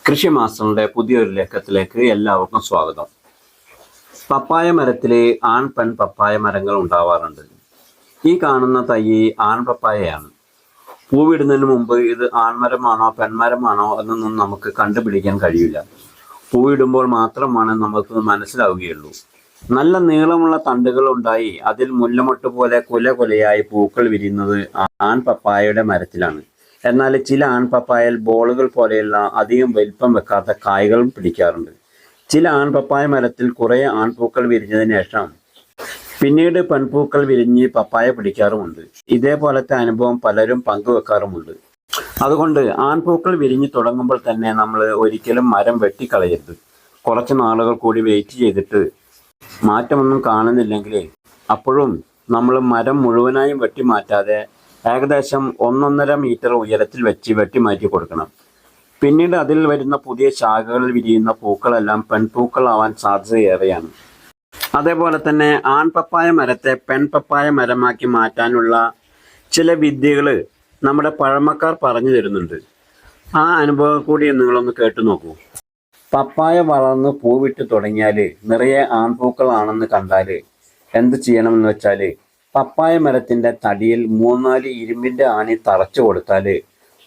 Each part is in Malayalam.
കൃഷി മാസ്റ്ററിന്റെ പുതിയൊരു ലേഖത്തിലേക്ക് എല്ലാവർക്കും സ്വാഗതം. പപ്പായ മരത്തിൽ ആൺ പെൺ പപ്പായ മരങ്ങൾ ഉണ്ടാവാറുണ്ട്. ഈ കാണുന്ന തൈ ആൺ പപ്പായയാണ്. പൂവിടുന്നതിന് മുമ്പ് ഇത് ആൺമരമാണോ പെൺമരമാണോ എന്നൊന്നും നമുക്ക് കണ്ടുപിടിക്കാൻ കഴിയില്ല. പൂവിടുമ്പോൾ മാത്രമാണ് നമുക്ക് മനസ്സിലാവുകയുള്ളൂ. നല്ല നീളമുള്ള തണ്ടുകൾ ഉണ്ടായി അതിൽ മുല്ലമൊട്ട് പോലെ കുലയായി പൂക്കൾ വിരിയുന്നത് ആൺ പപ്പായയുടെ മരത്തിലാണ്. എന്നാൽ ചില ആൺപപ്പായൽ ബോളുകൾ പോലെയുള്ള അധികം വലിപ്പം വെക്കാത്ത കായ്കളും പിടിക്കാറുണ്ട്. ചില ആൺപപ്പായ മരത്തിൽ കുറേ ആൺപൂക്കൾ വിരിഞ്ഞതിന് ശേഷം പിന്നീട് പെൺപൂക്കൾ വിരിഞ്ഞ് പപ്പായ പിടിക്കാറുമുണ്ട്. ഇതേപോലത്തെ അനുഭവം പലരും പങ്കുവെക്കാറുമുണ്ട്. അതുകൊണ്ട് ആൺപൂക്കൾ വിരിഞ്ഞ് തുടങ്ങുമ്പോൾ തന്നെ നമ്മൾ ഒരിക്കലും മരം വെട്ടിക്കളയരുത്. കുറച്ച് നാളുകൾ കൂടി വെയിറ്റ് ചെയ്തിട്ട് മാറ്റമൊന്നും കാണുന്നില്ലെങ്കിൽ അപ്പോഴും നമ്മൾ മരം മുഴുവനായും വെട്ടിമാറ്റാതെ ഏകദേശം 1.5 മീറ്റർ ഉയരത്തിൽ വെച്ച് വെട്ടിമാറ്റി കൊടുക്കണം. പിന്നീട് അതിൽ വരുന്ന പുതിയ ശാഖകളിൽ വിരിയുന്ന പൂക്കളെല്ലാം പെൺപൂക്കളാവാൻ സാധ്യതയേറെയാണ്. അതേപോലെ തന്നെ ആൺപപ്പായ മരത്തെ പെൺപപ്പായ മരമാക്കി മാറ്റാനുള്ള ചില വിദ്യകൾ നമ്മുടെ പഴമക്കാർ പറഞ്ഞു തരുന്നുണ്ട്. ആ അനുഭവം കൂടി നിങ്ങളൊന്ന് കേട്ടു നോക്കൂ. പപ്പായ വളർന്ന് പൂവിട്ട് തുടങ്ങിയാൽ നിറയെ ആൺപൂക്കളാണെന്ന് കണ്ടാൽ എന്ത് ചെയ്യണമെന്ന് വെച്ചാൽ പപ്പായ മരത്തിൻ്റെ തടിയിൽ 3-4 ഇരുമ്പിൻ്റെ ആണി തറച്ചു കൊടുത്താൽ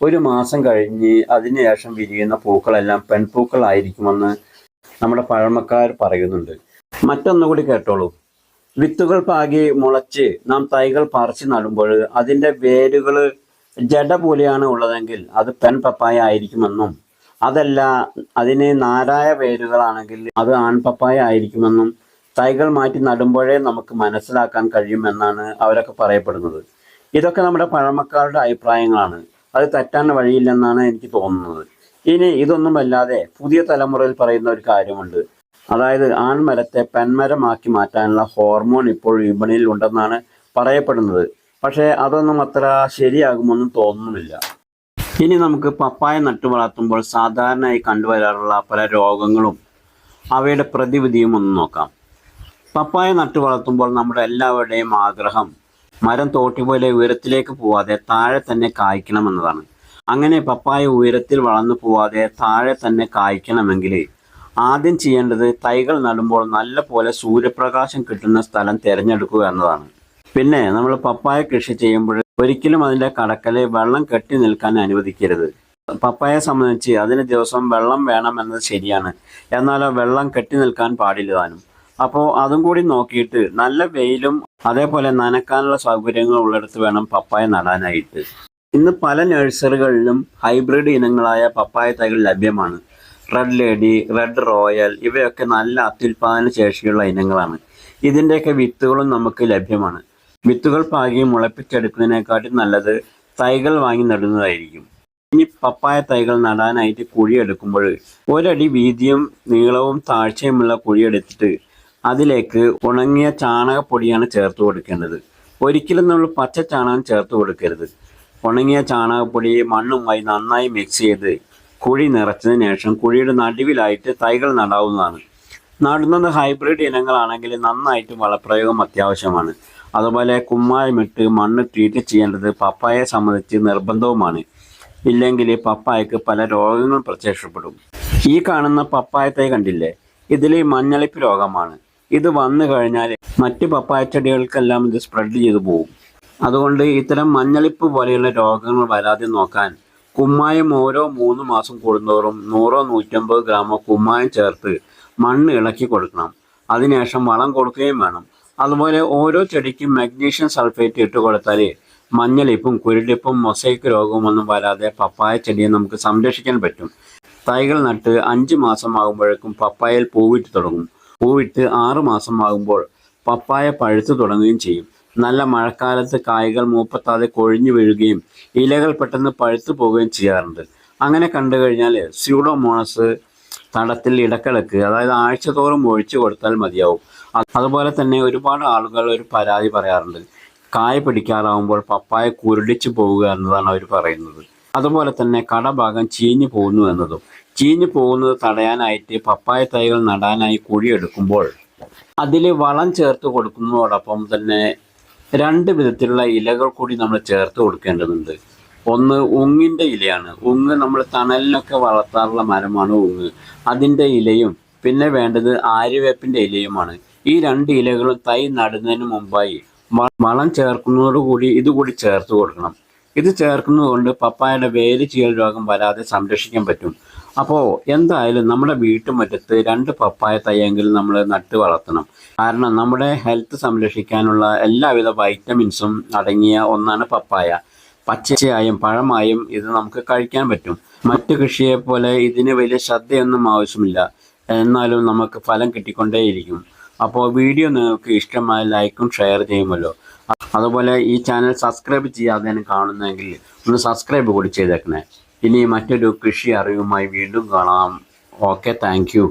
1 മാസം കഴിഞ്ഞ് അതിനുശേഷം വിരിയുന്ന പൂക്കളെല്ലാം പെൺപൂക്കളായിരിക്കുമെന്ന് നമ്മുടെ പഴമക്കാർ പറയുന്നുണ്ട്. മറ്റൊന്നുകൂടി കേട്ടോളൂ. വിത്തുകൾ പാകി മുളച്ച് നാം തൈകൾ പറിച്ച് നടുമ്പോൾ അതിൻ്റെ വേരുകൾ ജട പോലെയാണ് ഉള്ളതെങ്കിൽ അത് പെൺ പപ്പായ ആയിരിക്കുമെന്നും, അതല്ല അതിന് നാരായ വേരുകളാണെങ്കിൽ അത് ആൺപപ്പായ ആയിരിക്കുമെന്നും തൈകൾ മാറ്റി നടുമ്പോഴേ നമുക്ക് മനസ്സിലാക്കാൻ കഴിയുമെന്നാണ് അവരൊക്കെ പറയപ്പെടുന്നത്. ഇതൊക്കെ നമ്മുടെ പഴമക്കാരുടെ അഭിപ്രായങ്ങളാണ്. അത് തെറ്റാൻ വഴിയില്ലെന്നാണ് എനിക്ക് തോന്നുന്നത്. ഇനി ഇതൊന്നുമല്ലാതെ പുതിയ തലമുറയിൽ പറയുന്ന ഒരു കാര്യമുണ്ട്. അതായത് ആൺമരത്തെ പെൺമരമാക്കി മാറ്റാനുള്ള ഹോർമോൺ ഇപ്പോൾ വിപണിയിൽ ഉണ്ടെന്നാണ് പറയപ്പെടുന്നത്. പക്ഷേ അതൊന്നും അത്ര ശരിയാകുമെന്നും തോന്നുന്നില്ല. ഇനി നമുക്ക് പപ്പായ നട്ടു വളർത്തുമ്പോൾ സാധാരണയായി കണ്ടുവരാറുള്ള പല രോഗങ്ങളും അവയുടെ പ്രതിവിധിയും ഒന്ന് നോക്കാം. പപ്പായ നട്ടു വളർത്തുമ്പോൾ നമ്മുടെ എല്ലാവരുടെയും ആഗ്രഹം മരം തോട്ടി പോലെ ഉയരത്തിലേക്ക് പോവാതെ താഴെ തന്നെ കായ്ക്കണമെന്നതാണ്. അങ്ങനെ പപ്പായ ഉയരത്തിൽ വളർന്നു പോവാതെ താഴെ തന്നെ കായ്ക്കണമെങ്കിൽ ആദ്യം ചെയ്യേണ്ടത് തൈകൾ നടുമ്പോൾ നല്ല പോലെ സൂര്യപ്രകാശം കിട്ടുന്ന സ്ഥലം തിരഞ്ഞെടുക്കുക എന്നതാണ്. പിന്നെ നമ്മൾ പപ്പായ കൃഷി ചെയ്യുമ്പോൾ ഒരിക്കലും അതിൻ്റെ കടക്കല് വെള്ളം കെട്ടി നിൽക്കാൻ അനുവദിക്കരുത്. പപ്പായയെ സംബന്ധിച്ച് അതിന് ദിവസം വെള്ളം വേണമെന്നത് ശരിയാണ്, എന്നാലോ വെള്ളം കെട്ടി നിൽക്കാൻ പാടില്ല താനും. അപ്പോൾ അതും കൂടി നോക്കിയിട്ട് നല്ല വെയിലും അതേപോലെ നനക്കാനുള്ള സൗകര്യങ്ങൾ ഉള്ളിടത്ത് വേണം പപ്പായ നടാനായിട്ട്. ഇന്ന് പല നഴ്സറികളിലും ഹൈബ്രിഡ് ഇനങ്ങളായ പപ്പായ തൈകൾ ലഭ്യമാണ്. റെഡ് ലേഡി, റെഡ് റോയൽ ഇവയൊക്കെ നല്ല അത്യുൽപാദന ശേഷിയുള്ള ഇനങ്ങളാണ്. ഇതിൻ്റെയൊക്കെ വിത്തുകളും നമുക്ക് ലഭ്യമാണ്. വിത്തുകൾ പാകി മുളപ്പിച്ചെടുക്കുന്നതിനെക്കാട്ടി നല്ലത് തൈകൾ വാങ്ങി നടുന്നതായിരിക്കും. ഇനി പപ്പായ തൈകൾ നടാനായിട്ട് കുഴിയെടുക്കുമ്പോൾ 1 അടി വീതിയും നീളവും താഴ്ചയുമുള്ള കുഴിയെടുത്തിട്ട് അതിലേക്ക് ഉണങ്ങിയ ചാണകപ്പൊടിയാണ് ചേർത്ത് കൊടുക്കേണ്ടത്. ഒരിക്കലും നമ്മൾ പച്ച ചാണകം ചേർത്ത് കൊടുക്കരുത്. ഉണങ്ങിയ ചാണകപ്പൊടി മണ്ണുമായി നന്നായി മിക്സ് ചെയ്ത് കുഴി നിറച്ചതിന് ശേഷം കുഴിയുടെ നടുവിലായിട്ട് തൈകൾ നടാവുന്നതാണ്. നടുന്നത് ഹൈബ്രിഡ് ഇനങ്ങളാണെങ്കിൽ നന്നായിട്ട് വളപ്രയോഗം അത്യാവശ്യമാണ്. അതുപോലെ കുമ്മായമിട്ട് മണ്ണ് ട്രീറ്റ് ചെയ്യേണ്ടത് പപ്പായയെ സംബന്ധിച്ച് നിർബന്ധവുമാണ്. ഇല്ലെങ്കിൽ പപ്പായക്ക് പല രോഗങ്ങളും പ്രത്യക്ഷപ്പെടും. ഈ കാണുന്ന പപ്പായ തൈ കണ്ടില്ലേ, ഇതിൽ മഞ്ഞളിപ്പ് രോഗമാണ്. ഇത് വന്നു കഴിഞ്ഞാൽ മറ്റ് പപ്പായ ചെടികൾക്കെല്ലാം ഇത് സ്പ്രെഡ് ചെയ്തു പോകും. അതുകൊണ്ട് ഇത്തരം മഞ്ഞളിപ്പ് പോലെയുള്ള രോഗങ്ങൾ വരാതെ നോക്കാൻ കുമ്മായം ഓരോ 3 മാസം കൂടുന്തോറും 100-150 ഗ്രാമോ കുമ്മായം ചേർത്ത് മണ്ണ് ഇളക്കി കൊടുക്കണം. അതിനുശേഷം വളം കൊടുക്കുകയും വേണം. അതുപോലെ ഓരോ ചെടിക്കും മഗ്നീഷ്യം സൾഫേറ്റ് ഇട്ട് കൊടുത്താൽ മഞ്ഞളിപ്പും കുരുടിപ്പും മൊസൈക്ക് രോഗമൊന്നും വരാതെ പപ്പായ ചെടിയെ നമുക്ക് സംരക്ഷിക്കാൻ പറ്റും. തൈകൾ നട്ട് 5 മാസമാകുമ്പോഴേക്കും പപ്പായയിൽ പൂവിട്ട് തുടങ്ങും. പൂവിട്ട് 6 മാസമാകുമ്പോൾ പപ്പായ പഴുത്തു തുടങ്ങുകയും ചെയ്യും. നല്ല മഴക്കാലത്ത് കായ്കൾ മൂപ്പത്താതെ കൊഴിഞ്ഞു വീഴുകയും ഇലകൾ പെട്ടെന്ന് പഴുത്തു പോവുകയും ചെയ്യാറുണ്ട്. അങ്ങനെ കണ്ടു കഴിഞ്ഞാൽ സ്യൂഡോമോണസ് തടത്തിൽ ഇടക്കിടക്ക്, അതായത് ആഴ്ചതോറും ഒഴിച്ചു കൊടുത്താൽ മതിയാവും. അതുപോലെ തന്നെ ഒരുപാട് ആളുകൾ ഒരു പരാതി പറയാറുണ്ട്. കായ പിടിക്കാറാവുമ്പോൾ പപ്പായ കുരുടിച്ചു പോവുക എന്നതാണ് അവർ പറയുന്നത്. അതുപോലെ തന്നെ കടഭാഗം ചീഞ്ഞു പോകുന്നു എന്നതും. ചീഞ്ഞു പോകുന്നത് തടയാനായിട്ട് പപ്പായ തൈകൾ നടാനായി കുഴിയെടുക്കുമ്പോൾ അതിൽ വളം ചേർത്ത് കൊടുക്കുന്നതോടൊപ്പം തന്നെ 2 വിധത്തിലുള്ള ഇലകൾ കൂടി നമ്മൾ ചേർത്ത് കൊടുക്കേണ്ടതുണ്ട്. ഒന്ന് ഉങ്ങിൻ്റെ ഇലയാണ്. ഉങ്ങ് നമ്മൾ തണലിനൊക്കെ വളർത്താറുള്ള മരമാണ് ഉങ്ങ്. അതിൻ്റെ ഇലയും പിന്നെ വേണ്ടത് ആര്യവേപ്പിൻ്റെ ഇലയുമാണ്. ഈ 2 ഇലകളും തൈ നടുന്നതിന് മുമ്പായി വളം ചേർക്കുന്നതോടുകൂടി ഇതുകൂടി ചേർത്ത് കൊടുക്കണം. ഇത് ചേർക്കുന്നത് കൊണ്ട് പപ്പായയുടെ വേര് ചീയൽ രോഗം വരാതെ സംരക്ഷിക്കാൻ പറ്റും. അപ്പോൾ എന്തായാലും നമ്മുടെ വീട്ടുമുറ്റത്ത് 2 പപ്പായ തൈയെങ്കിലും നമ്മൾ നട്ട് വളർത്തണം. കാരണം നമ്മുടെ ഹെൽത്ത് സംരക്ഷിക്കാനുള്ള എല്ലാവിധ വൈറ്റമിൻസും അടങ്ങിയ ഒന്നാണ് പപ്പായ. പച്ചയായും പഴമായും ഇത് നമുക്ക് കഴിക്കാൻ പറ്റും. മറ്റു കൃഷിയെ പോലെ ഇതിന് വലിയ ശ്രദ്ധയൊന്നും ആവശ്യമില്ല. എന്നാലും നമുക്ക് ഫലം കിട്ടിക്കൊണ്ടേയിരിക്കും. അപ്പോൾ വീഡിയോ നിങ്ങൾക്ക് ഇഷ്ടമായ ലൈക്കും ഷെയർ ചെയ്യുമല്ലോ. അതുപോലെ ഈ ചാനൽ സബ്സ്ക്രൈബ് ചെയ്യാതെയാണ് കാണുന്നതെങ്കിൽ ഒന്ന് സബ്സ്ക്രൈബ് കൂടി ചെയ്തേക്കണേ. ഇനി മറ്റൊരു കൃഷി അറിവുമായി വീണ്ടും കാണാം. Okay, thank you.